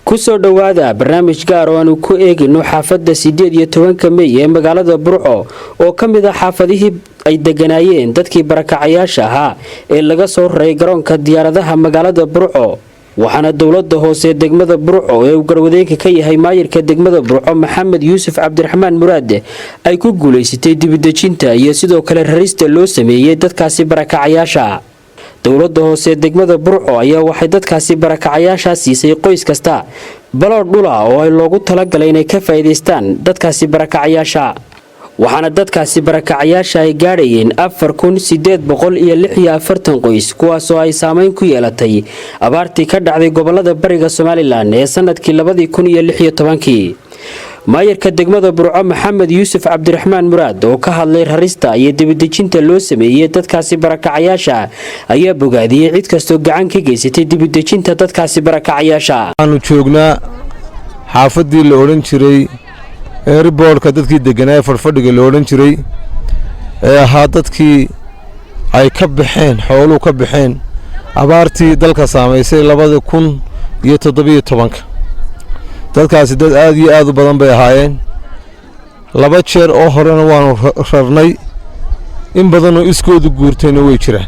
kusoo dhawaada barnaamij gaar oo aanu ku eegino xaafadda 18 May ee magaalada Burco oo kamid ah xaafadihii ay deganaayeen dadkii barakacayaasha ahaa ee laga soo raray garoonka diyaaradaha magaalada Burco waxaana dawladda hoose degmada Burco ee uu garwadeenka ka yahay maayirka degmada Burco Maxamed Yuusuf Cabdiraxmaan Muraad ay ku guuleysatay dibadejinta iyo sidoo kale rarista loo sameeyay dadkaasi barakacayaasha dawladda hoose degmada Burco ayaa waxay dadkaasi barakacayaasha siisay qoys kasta balood dhula oo ay loogu talagalay inay ka faa'iideystaan dadkaasi barakacayaasha waxaana dadkaasi barakacayaasha ay gaadhayeen 4846 qoys kuwaas oo ay saameyn ku yeelatay abaartii ka dhacday gobolada bariga Soomaaliland ee sanadkii 2016 maayirka degmada Burco Maxamed Yuusuf Cabdiraxmaan Muraad oo ka hadlay rarista iyo dibadejinta loo sameeyay dadkaasi barakacayaasha ayaa bogaadiyay cid kasto gacan ka geysatay dibadejinta dadkaasi barakacayaasha aanu joognaa xaafadii la oran jiray airportka dadkii deganaa farfadhiga la oran jiray ee ahaa dadkii ay ka baxeen xooluhu ka baxeen abaartii dalka saameysay 2017 dadkaasi dad aad iyo aad u badan bay ahaayeen laba jeer oo horena waanu rarnay in badan oo iskoodu guurtayna way jiraan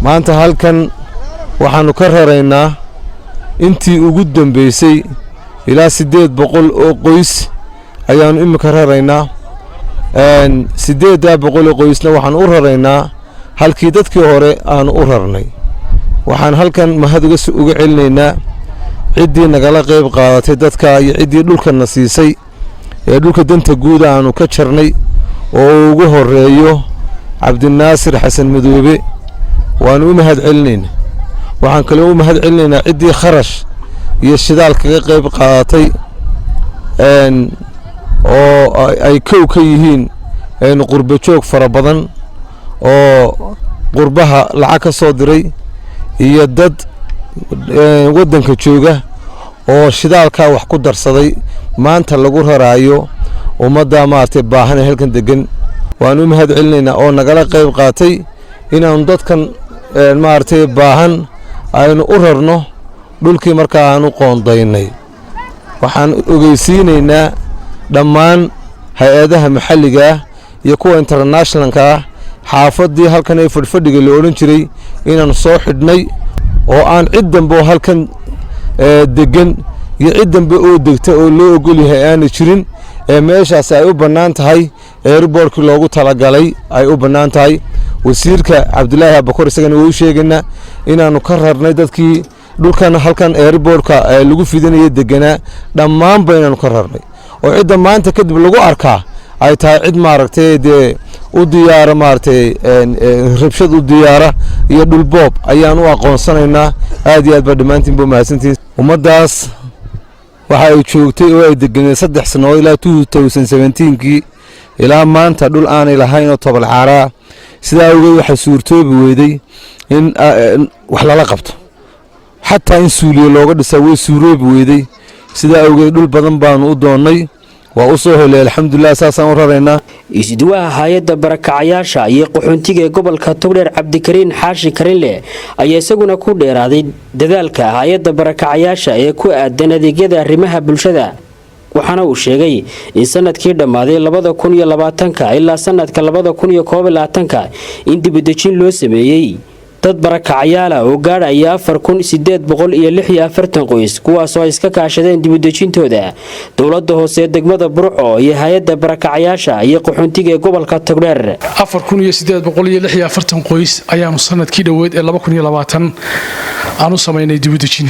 maanta halkan waxaanu ka raraynaa intii ugu dambeysay ilaa 800 oo qoys ayaanu imika raraynaa 800 oo qoysna waxaan u raraynaa halkii dadkii hore aanu u rarnay waxaan halkan mahad uga celinaynaa ciddii nagala qayb qaadatay dadka iyo ciddii dhulkana siisay ee dhulka danta guud aanu ka jarnay oo ugu horeeyo Cabdinaasir Xasan Madoobe waanu u mahad celinaynaa waxaan kale u mahad celinaynaa ciddii kharash iyo shidaal kaga qayb qaadatay oo ay kow ka yihiin qurbo joog fara badan oo qurbaha lacag ka soo diray iyo dad wadanka jooga oo shidaalka wax ku darsaday maanta lagu raraayo umada maartay baahan ee halkan degan waanu mahad celinaynaa oo nagala qayb qaatay inaanu dadkan maartay baahan aynu u rarno dhulkii markaa aanu qoondaynay waxaan ogeysiinaynaa dhammaan hay'adaha maxalliga iyo kuwa internationalka xaafadii halkan ee fadhiga la oran jiray inaan soo xidhnay oo aan cid dambe halkan degan iyo cid dambe oo degta oo loo ogol yahay aan jirin meeshaas ay u banaan tahay airportka loogu talagalay ay u banaan tahay wasiirka Cabdilaahi Abakar isagana uu sheegayna inaanu ka rarnay dadkii dhulkan halkan airportka lagu fidinayay deganaa dhammaan baynaanu ka rarnay oo cid maanta kadib lagu arkaa ay tahay cid maaragtay u diyaara maartay rabshad u diyaara iyo dhul boob ayaan u aqoonsanaynaa aad iyo aad ba dhamaantiin buu mahadsantiin ummadaas waxa ay joogtay oo ay deganeen 3 sano ilaa 2017kii ilaa maanta dhul aanay lahayn oo tobol xaara sida awgeed waxa suurtoobi weeday in wax lala qabto xataa in suuliyo looga dhisaa way suuroobi weeday sida awgeed dhul badan baan u doonay waa u soo helay alxamdulillah saasaan u raraynaa isduwaha hay'adda barakacayaasha iyo qaxoontiga gobolka Togdheer Cabdikariin Xaashi Karinle ayaa isaguna ku dheeraaday dadaalka hay'adda barakacayaasha ee ku aadan adeegyada arrimaha bulshada waxaana uu sheegay in sanadkii dhamaaday 2020 ilaa sanadka 2021 in dibadejin loo sameeyay dad barakacayaal oo gaadhaya 4846 qoys kuwaas oo iska kaashadeen dibadejintooda dawladda hoose degmada Burco iyo hay'adda barakacayaasha iyo qaxoontiga gobolka Togdheer 4846 qoys ayaanu sanadkii dhaweed ee 2020 aanu sameynay dibadejin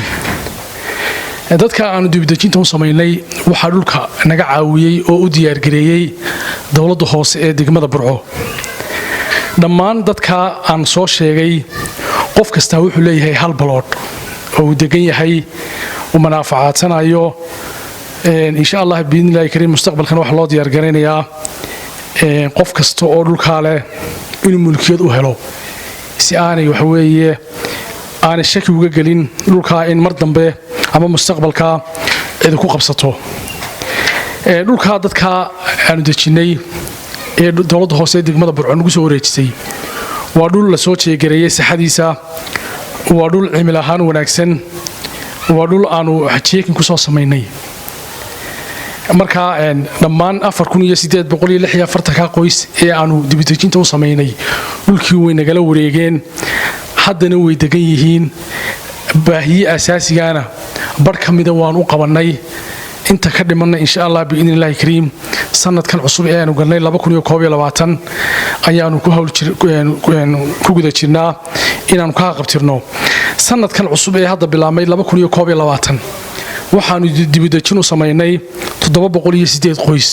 dadka aanu dibadejinta u sameynay waxa dhulka naga caawiyay oo u diyaar gareeyay dawladda hoose ee degmada Burco dhammaan dadka aan soo sheegay qof kasta wuxuu leeyahay hal balood oo uu degan yahay oo manaafacadsanayo insha Allah biidnillaahi kariim mustaqbalkan waxa loo diyaar gareynayaa qof kasta oo dhulka leh inuu mulkiyad u helo si aanay wax weeye aan shaki uga galin dhulka in mar dambe ama mustaqbalka cid ku qabsato dhulka dadka aanu dejinay ee dowladda hoose ee degmada Burco nagu soo wareejisay waa dhul la soo jeegareeyay saxadiisa waa dhul cimil ahaan wanaagsan waa dhul aanu jeekin ku soo sameynay marka dhammaan 4846 qoys ee aanu dibadejinta u sameynay dhulkii way nagala wareegeen haddana way degan yihiin baahiye asaasigaana bar kamida waan u qabanay inta ka dhimanna insha Allah biidnillaahi kariim sanadkan cusub ee aanu galnay 2021 ayaanu ku guda jirnaa inaanu ka qabtirno sanadkan cusub ee hadda bilaabmay 2021 waxaanu dibadejin u sameynay 708 qoys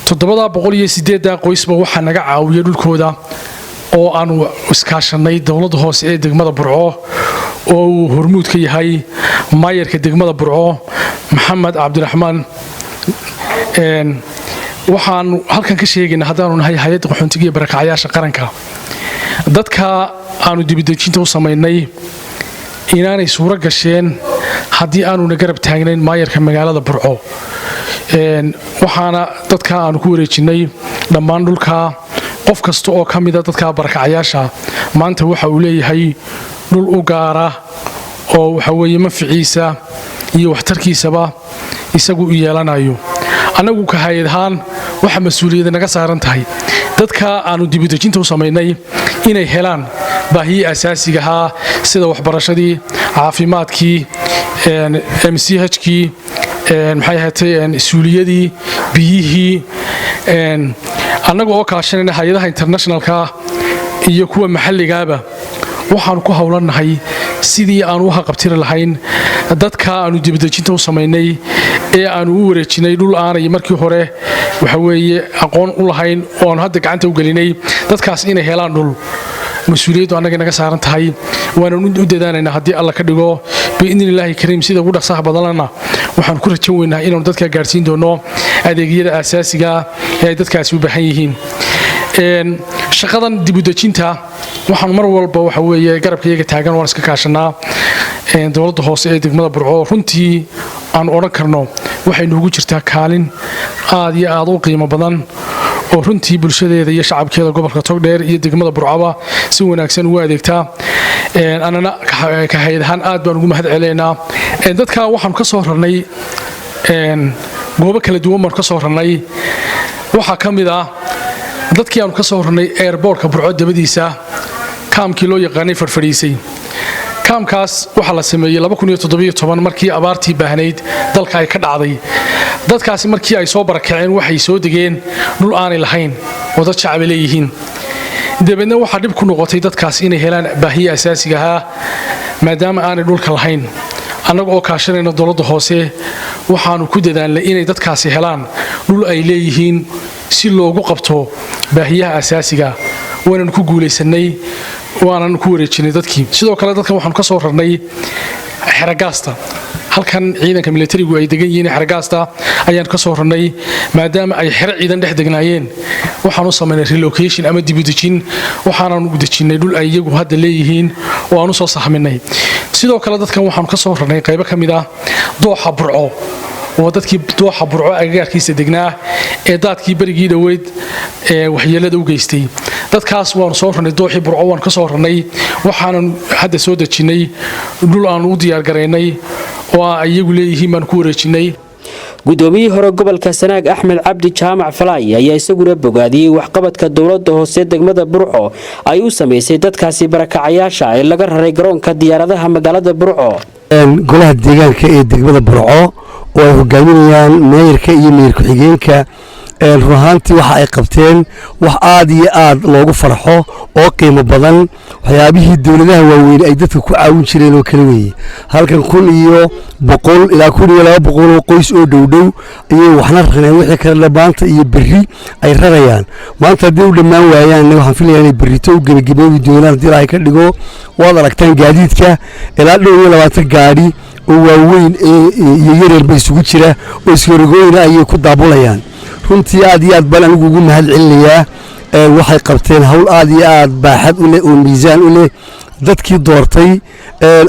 708 qoysba waxa naga caawiyay dhulkooda oo aanu iskaashanay dawladda hoose ee degmada Burco oo uu hormuud ka yahay maayarka degmada Burco Maxamed Cabdiraxmaan waxaan halkan ka sheegaynaa haddaanu nahay hay'adda qaxoontiga iyo barakacayaasha qaranka dadka aanu dibadejinta u sameynay inaanay suura gasheen haddii aanu na garab taagnayn maayarka magaalada Burco waxaana dadka aanu ku wareejinay dhammaan dhulka qof kasta oo kamid ah dadka barakacayaasha maanta waxa uu leeyahay dhul u gaara oo waxa weeye manfaciisa iyo waxtarkiisaba isagu u yeelanayo anagu ka hay'adahan waxa mas'uuliyad naga saaran tahay dadka aanu dibadejinta u sameynay inay helaan baahiye asaasiga ah sida waxbarashadii caafimaadkii MCH-kii maxay ahaatay suuliyadii biyihii anagu oo kaashanayna hay'adaha internationalka iyo kuwa maxalligaaba waxaan ku hawlanahay sidii aan u haqabtiri lahayn dadka aanu dibadejinta u sameynay ee aanu u wareejinay dhul aanay markii hore waxa weeye aqoon u lahayn oo aan hadda gacanta u gelinay dadkaas inay helaan dhul mas'uuliyadu anaga naga saaran tahay waana u dadaanaynaa haddii alla ka dhigo biidnillaahi kariim sida ugu dhaqsaha badanna waxaan ku rajan weynaa inaanu dadka gaarsiin doono adeegyada asaasiga ee ay dadkaasi u baahan yihiin shaqadan dibadejinta waxaan mar walba waxa weeye garabkayga taagan waan iska kaashanaa dowladda hoose ee degmada Burco runtii aan oran karno waxay noogu jirtaa kaalin aad iyo aad u qiimo badan oo runtii bulshadeeda iyo shacabkeeda gobolka Togdheer iyo degmada Burcaba si wanaagsan ugu adeegtaa anana ka hay'adahan aad baan ugu mahad celeynaa dadka waxaan ka soo rarnay goobo kala duwan baan ka soo rarnay waxa kamid ah dadkii aan ka soo rarnay airportka Burco dabadiisa kaamkii loo yaqaanay farfariisay kaamkaas waxa la sameeyay 2017 markii abaartii baahnayd dalka ay ka dhacday dadkaasi markii ay soo barakaceen waxay soo degeen dhul aanay lahayn oo dad shacab leeyihiin dibadna waxa dib ku noqotay dadkaas inay helaan baahiye asaasiga ah maadaama aanay dhulka lahayn anaga oo kaashanayna dowladda hoose waxaanu ku dadaalnay inay dadkaasi helaan dhul ay leeyihiin si loogu qabto baahiyaha asaasiga waana ku guuleysanay waana ku wareejinay dadkii sidoo kale dadkan waxaan ka soo rarnay xeragaasta halkan ciidanka militarigu ay degan yihiin xeragaasta ayaan ka soo rarnay maadaama ay xer ciidan dhex degnaayeen waxaan u sameynay relocation ama dibadejin waxaan u dejinay dhul ay iyagu hadda leeyihiin oo aan u soo saxminay sidoo kale dadkan waxaan ka soo rarnay qaybo kamid ah dooxa Burco oo dadkii dooxa Burco agagaarkiisa degnaa ee daadkii barigii dhaweyd ee waxyeelada u geystay dadkaas waan soo rarnay dooxii Burco waan ka soo rarnay waxaan hadda soo dejinay dhul aan u diyaar gareynay oo ay iyagu leeyihiin baan ku wareejinay guddoomiyihii hore gobolka Sanaag Axmed Cabdi Jaamac Falaay ayaa isaguna bogaadiyay waxqabadka dowladda hoose degmada Burco ay u sameysay dadkaasi barakacayaasha ee laga raray garoonka diyaaradaha magaalada Burco golaha deegaanka ee degmada Burco oo ay hogaaminayaan maayarka iyo maayar ku-xigeenka ruuxaantii waxa ay qabteen wax aad iyo aad loogu farxo oo qiimo badan waxyaabihii dawladaha waaweyn ay dadka ku caawin jireen oo kala weeyay halkan 100 ilaa 200 oo qoys oo dhowdhow ayay waxna rarneen wixii kale maanta iyo berri ay rarayaan maanta hadii u dhamaan waayaan waxaan filayaa inay berrito u gabagaboobi doonaan hadii ay ka dhigo waad aragtaan gaadiidka ilaa 20 gaari oo waaweyn iyo yaryar bay isugu jira oo iskarogooyina ayay ku daabulayaan runtii aad iyo aad baan anigu ugu mahad celinayaa waxay qabteen hawl aad iyo aad baaxad u leh oo miisaan u leh dadkii doortay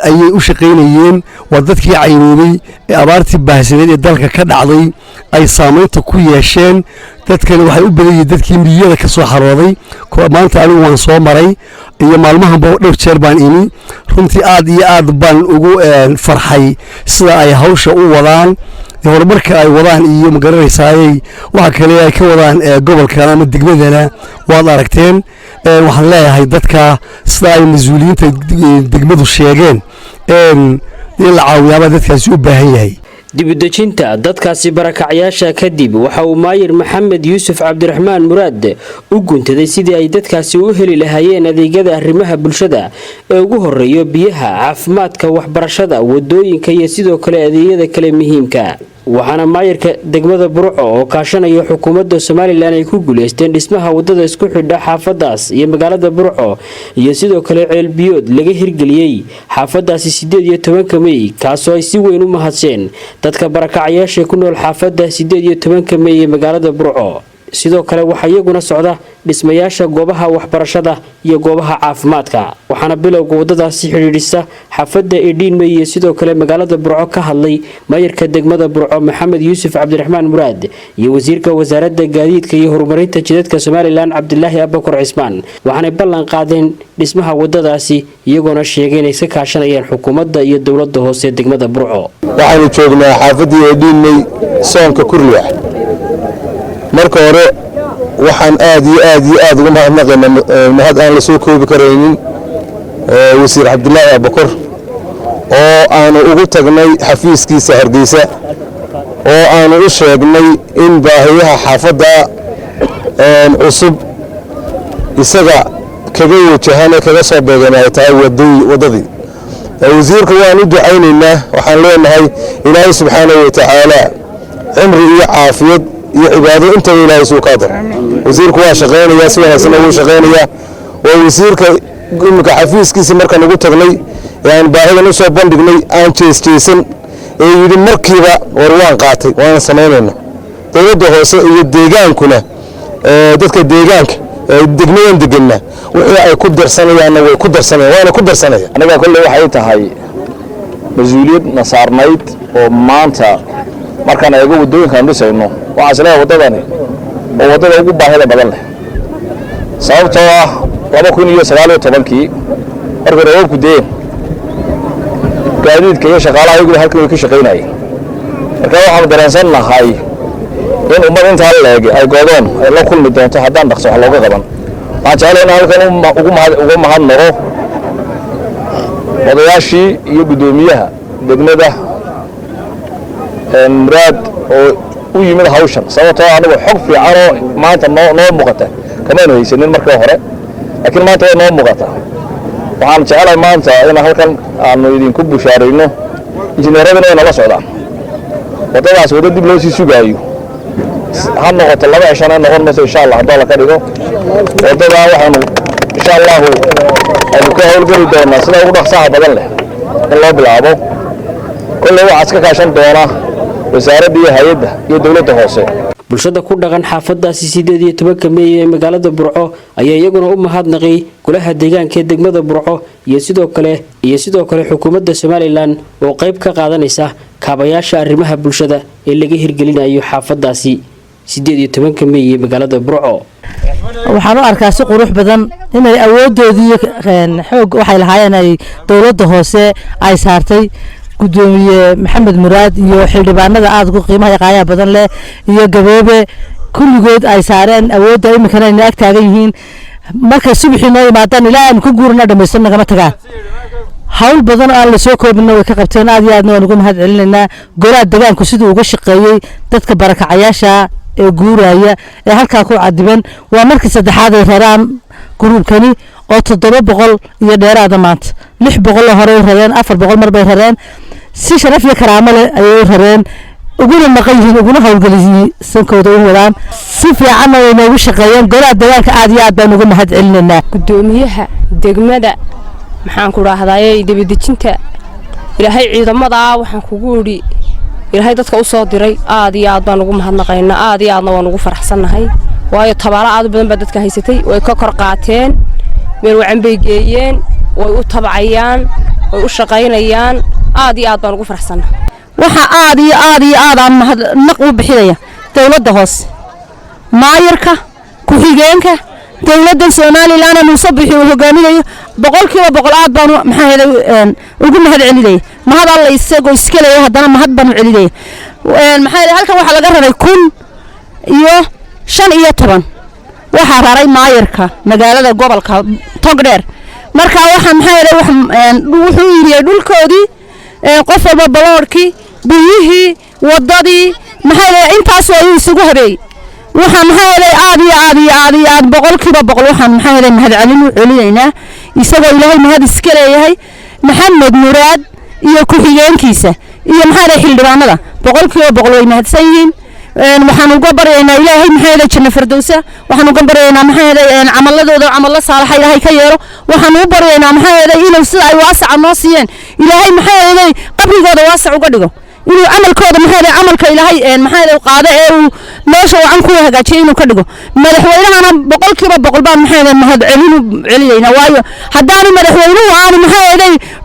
ayay u shaqaynayeen waa dadkii caynoobay ee abaartii baahsaneed ee dalka ka dhacday ay saamaynta ku yeesheen dadkani waxay u badan yihiin dadkii miyada ka soo xarooday maanta anigu waan soo maray iyo maalmahanba dhowr jeer baan imi runtii aad iyo aad baan ugu farxay sida ay hawsha u wadaan horumarka ay wadaan iyo magaranaysaayey waxa kale ay ka wadaan gobolkan ama degmadana waad aragteen waxaan leeyahay dadka sida ay mas-uuliyiinta degmadu sheegeen in la caawiyaaba dadkaasi u baahan yahay dibudejinta dadkaasi barakacyaasha kadib waxa uu maayir maxamed yuusuf cabdiraxmaan muraad u guntaday sidii ay dadkaasi u heli lahaayeen adeegyada arrimaha bulshada ee ugu horeeyo biyaha caafimaadka waxbarashada wadooyinka iyo sidoo kale adeegyada kale muhiimka waxaana maayirka degmada burco oo kaashanaya xukuumadda somalilan ay ku guuleysteen dhismaha wadada isku xidha xaafadaas iyo magaalada burco iyo sidoo kale ceelbiyood laga hirgeliyey xaafadaasi 18 May kaasoo ay si weyn u mahadseen dadka barakacayaasha ku nool xaafada 18 May ee magaalada burco sidoo kale waxa iyaguna socda dhismayaasha goobaha waxbarashada iyo goobaha caafimaadka waxaana bilowga wadadaasi xiriirisa xaafada 18 May iyo sidoo kale magaalada burco ka hadlay maayirka degmada burco maxamed yuusuf cabdiraxmaan muraad iyo wasiirka wasaaradda gaadiidka iyo horumarinta jidadka Somaliland Cabdilaahi Abakar Cismaan waxaana ballan qaadeen dhismaha wadadaasi iyagoona sheegay inay ka kaashanayaan xukuumadda iyo dawladda hoose degmada burco waxaanu joognaa xaafadii 18 May soonka kurliya marka hore waxaan aad uga mahadnaqaynaa mahad aan la soo koobi karaynin wasiir Cabdilaahi Abakar oo aanu ugu tagnay xafiiskiisa Hargeysa oo aanu u sheegnay in baahiyaha xaafadda cusub isaga kaga wajahan kaga soo beeganay tahay wadadii wasiirka waan u ducaynaynaa waxaan leenahay Ilaahay subxaanahu wa ta'aala cimri iyo caafiyad iyo cibaado inta Ilaahay soo qaadar wasiirku waa shaqeynaya si wanaagsan uu shaqeynaya oo wasiirka gumka xafiiskiisa marka lagu tagnay aan baahidan u soo bandhignay aan jeesjeesan ee yiri markiiba war waan qaatay waan sameeynaa dawladda hoose iyo deegaankuna dadka deegaanka degmadan deganna wixii ay ku darsanayaan way ku darsanayaan waana ku darsanaya anaga kulli waxay tahay mas'uuliyad nasaarnayd oo maanta markaan ay wadooyinkan dhisayno waxa isla wadadani oo wadada ugu baahida badan leh sababtoo ah 2019kii markii roobku deen gaadiidka iyo shaqaalaha iyagu halkan way ka shaqeynayeen marka waxaan dareensanahay in ummad inta leeg ay go'doon ay la kulmi doonto haddaan dhaqso wax looga qaban waxaan jeclahay halkan ugu mahadnaqo odayaashii iyo gudoomiyaha degmada muraad oo u yimid hawshan sababtoo ah anigu xog fiican oo maanta noo muuqata kama haysanin markii hore laakiin maanta way noo muuqata waxaan jeclahay maanta in halkan aanu idinku bushaarayno injineeradana ay nala socdaan wadadaas wada dib loo sii sugaayo ha noqoto 2 cisho noqon mayso insha Allah haddii la ka dhigo wadada waxaanu insha Allah aynu ka hawlgeli doonaa sida ugu dhaqsaha badan leh in loo bilaabo kullu waxa iska kaashan doona wasaaradda iyo hay'adda iyo dawladda hoose bulshada ku dhaqan xaafadaasi 18 May ee magaalada burco ayaa iyaguna u mahadnaqay golaha deegaanka ee degmada burco iyo sidoo kale xukuumadda Somaliland oo qayb ka qaadanaysa kaabayaasha arrimaha bulshada ee laga hirgelinayo xaafadaasi 18 May ee magaalada burco waxaan u arkaa si qurux badan inay awoodoodii xoog waxay lahaayeen ay dawladda hoose ay saartay gudoomiye maxamed muraad iyo xildhibaanada aad ugu qiimaha qaaya badan leh iyo gaboobe kulligood ay saareen awoodda imikana inay ag taagan yihiin marka subaxii noo yimaadaan ilaa aan ku guurna dhamaysan nagama tagaan hawl badan oo aan la soo koobino way ka qabteen aad iyo aadna waan ugu mahad celinaynaa golaha deegaanku siduu uga shaqeeyay dadka barakacayaasha ee guuraya ee halkaa ku cadiban waa markii saddexaad ay raraan gruubkani oo 700 iyo dheeraada maanta 600 hore ay rareen 400 mar bay rareen si sharaf iyo karaamo leh ayay rareen uguna maqayeen uguna hawlgeliyeen sankooda u wadaan si fiican ay noogu shaqeeyeen golaha deegaanka aad iyo aad baan ugu mahad celinaynaa gudoomiyaha degmada maxaan ku raahdaayay dibadejinta ilaahay ciidamada waxaan kugu uri ilaahay dadka u soo diray aad iyo aad baan ugu mahadnaqaynaa aad iyo aadna waan ugu faraxsanahay waayo tabaala aad badan ba dadka haysatay way ka kor qaateen meel wacan bay geeyeen way u tabcayaan way u shaqaynayaan aad iyo aad baan ugu faraxsanaa waxa aad iyo aad aan mahadnaq u bixinaya dawladda hoose maayarka ku xigeenka dawladda Soomaaliland ee Muuse Bixi uu hogaaminayo boqolkiiba boqol aad baan ugu mahad celinay mahad alla isagoo iska leeyahay haddana mahad baan u celinay halkan waxa laga raray 15 waxa raray maayarka magaalada gobolka Togdheer marka waxa wuxuu yiri dhulkoodii qof walba baloorkii biyihii wadadii intaas oo isugu habeey waxa aad boqolkiiba boqol waxaan mahad celinayna isagoo Ilaahay mahad iska leeyahay Maxamed Muraad iyo ku xigeenkiisa iyo xildhibaanada boqolkiiba boqol way mahadsan yihiin waxaan uga baryaynaa Ilaahay janno firdawsa waxaan uga baryaynaa camaladooda camal saalax Ilaahay ka yeero waxaan u baryaynaa inuu sida ay waasac noo siiyeen Ilaahay qabrigooda waasac uga dhigo inuu amalkooda amalka Ilaahay qaado ee uu meesha wacan ku hagaajiyo inuu ka dhigo madaxweynahana boqolkiiba boqol baan mahad celinayna waayo haddaan madaxweynuhu aan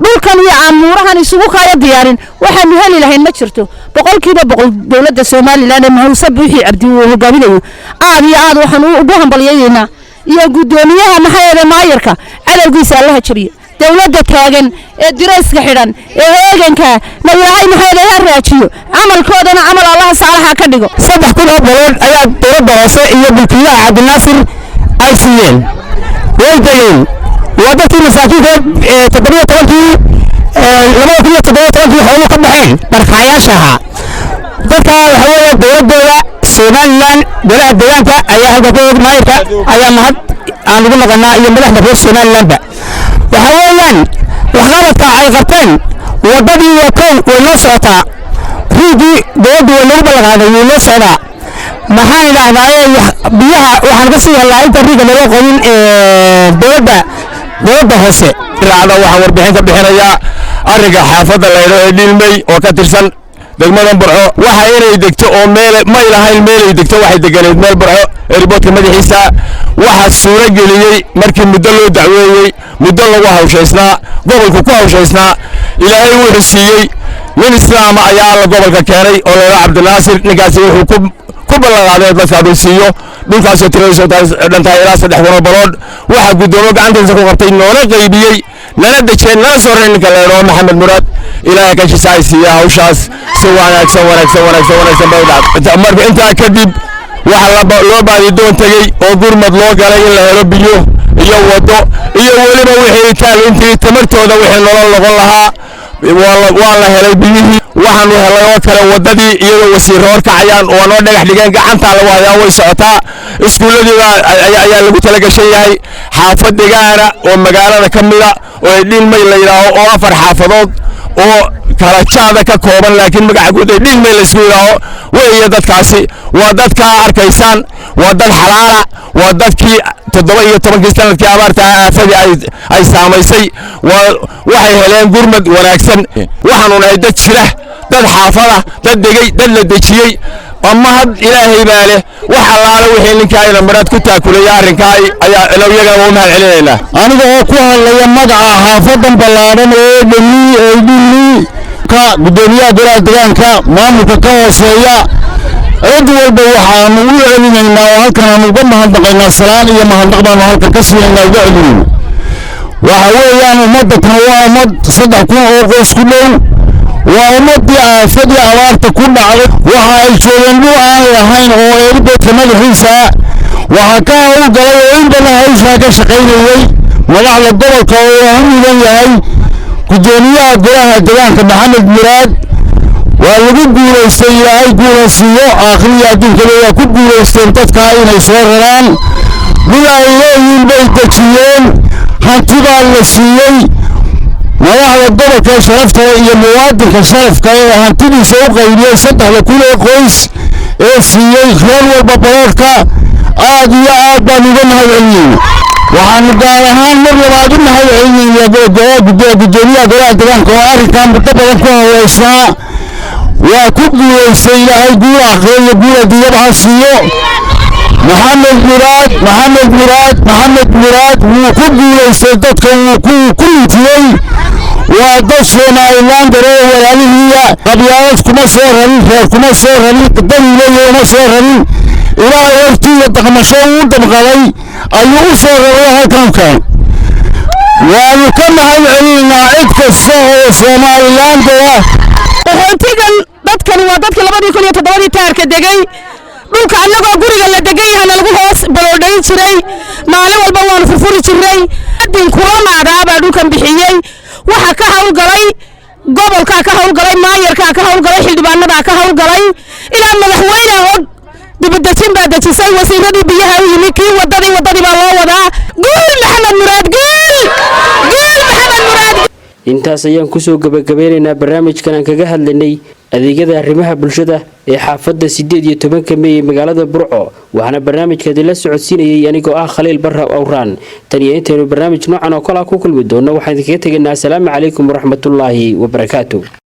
dhulkan iyo amuurahan isugu kaya diyaarin waxaan heli lahayn ma jirto boqolkiiba boqol dawladda Soomaaliland ee Muuse Bixi Cabdi uu hogaaminayo aad iyo aad waxaan ugu hambalyeeynaa iyo gudoomiyaha maayarka cadawgiisa Allaha jabiyo dawladda taagan ee dirayska xidhan ee eeganka ma Ilaahay raajiyo amalkoodana amal Allah saalaha ka dhigo 3 bilood ayaa dawladda hoose iyo bulkiilaha Cabdinaasir ay siiyeen weydeen wadadii masaakiinta 17 hawlo ka baxeen barxayaashaha dadka waxa weeye dawladda Soomaaliland golaha deegaanka ayaa halka ku maayarka ayaa mahad aan ugu noqonaa iyo madaxda reer Soomaaliland waxa weeyaan waxqabadka ay qabteen wadadii wakoon way loo socotaa riigii dawladdu way lagu balqaaday way loo socdaa maxaan idhahdaa biyaha waxaan ka sii helnaa inta riiga laga qoyin dawladda hoose raacda waxaan warbixin ka bixinayaa ariga xaafadda la yiraahdo Dhilmay oo ka tirsan degmada Burco waxa inay degto oo meel ma ilahayn meel ay degto waxay deganeed meel Burco airportka madaxiisa waxa suura geliyay markii muddo loo dacweeyay muddo lagu hawshaysnaa gobolku ku hawshaysnaa Ilaahay uu rasiiyay min islaam ayaa la gobolka keenay oo la Cabdinaasir ninkaasi wuxuu ku balaqaaday dadka dhulsiyo dhulkaas oo tiradiisu dhantahay ilaa 3 balood waxa gudoomo gacantiisa ku qabtay noona qaybiyay nala dajeen nala soo reerin kala oo Maxamed Muraad Ilaahay ka shaqaysiiya hawshaas si wanaagsan marka inta kadib waxa loo baadi doon tagay oo gurmad loo galay in la helo biyo iyo wado iyo waliba wixii taalintii tamartooda wixii nolol noqon lahaa waa la helay biyihii waxaan helay kale wadadii iyadoo wasiiro horkacayaan oo noo dhagax dhigeen gacanta la waayaa way socotaa iskuuladii ayaa lagu tala gashan yahay xaafadigaana oo magaalada ka mida oo Dhilmay la yiraahdo oo 4 xaafadood oo kala jaada ka kooban laakiin magaca guud ee Dhilmay la isku yiraahdo weeye dadkaasi waa dadka arkaysaan waa dad xalaala waa dadkii 17 sanadkii abaarta aafadii ay saamaysay waxay heleen gurmad wanaagsan waxaanu nahay dad jira dad xaafada dad degay dad la dejiyay amma had Ilaahay baa leh waxa laala wixii ninkaayna marad ku taakulay arrinkaay ayaa ilaawyaga oo mahad celinayna aniga oo ku hadlaya magaca xaafadan ballaaran ee Dhilmay ka gudoomiyaha golaha deegaanka maamulka ka hooseeya cid walba waxaan u celinaynaa oo halkan aan uga mahadnaqaynaa salaan iyo mahadnaq baan halkan ka siinaynaa uga celinayna waxa weeyaan ummaddan waa ummad 3 oo qoys ku dhow waa ummadii aafadii abaarta ku dhacday waxa ay joogeen dhul aan lahayn oo airportka madaxiisa waxa ka hawlgalay oo in badan hawshaa ka shaqaynayay madaxda gobolka oo u mudan yahay gudoomiyaha golaha deegaanka Maxamed Muraad waa lagu guuleystay Ilaahay guulaysiyo aakhiriya adduunka waa ku guuleysteen dadka inay soo raraan dhul ay leeyihiin bay dejiyeen hanti baa la siiyey madaxda gobolka sharafta iyo muwaadinka sharafka ee hantidiisa u qaybiyay 3 qoys ee siiyey reer walba baloodka aad iyo aad baan uga mahadceliyey waxaan gaar ahaan mar labaad u mahadcelinayaa gudoomiyaha golaha deegaanka oo arrinkan muddo badan ku hawleysnaa waa ku guuleystay Ilaahay guul aakhiro iyo guul adduunyada ha siiyo maxamed muraad wuu ku guulaystay dadka wuu ku mintiyey waa dad Somaliland oo walaalihiiya qabyaalad kuma soo rarin reer kuma soo rarin daliilay uma soo rarin ilaa waqtiga dhaqmasho uu damqalay ayuu u soo raray halkan waanu ka mahadcelinaa cid kasta oo Somaliland ah qaxootigan dadkani waa dadkii 2007 taarka degay dhulka annagoo guriga la degan yahay lagu hoos baloodhayn jiray maalin walba waanu furfuri jiray adin kulamaadaaba dhulkan bixiyay waxa ka hawlgalay gobolka ka hawlgalay maayarka ka hawlgalay xildhibaanada ka hawlgalay ilaa madaxweyne oo dibadajin baa dajisay wasiiradii biyaha u yimid kii wadadii baa loo wadaa guul maxamed muraad intaas ayaan kusoo gabagabeynaynaa barnaamijkan aan kaga hadlaynay adeegyada arrimaha bulshada ee xaafadda 18 May ee magaalada Burco waxaana barnaamijka la socodsiinayay anigoo ah Khaliil Barra Awraan tan iyo intaanu barnaamij noocan oo kala ku kulmi doono waxaan idinkaga tegaynaa assalaamu calaykum waraxmatullaahi wabarakaatuh.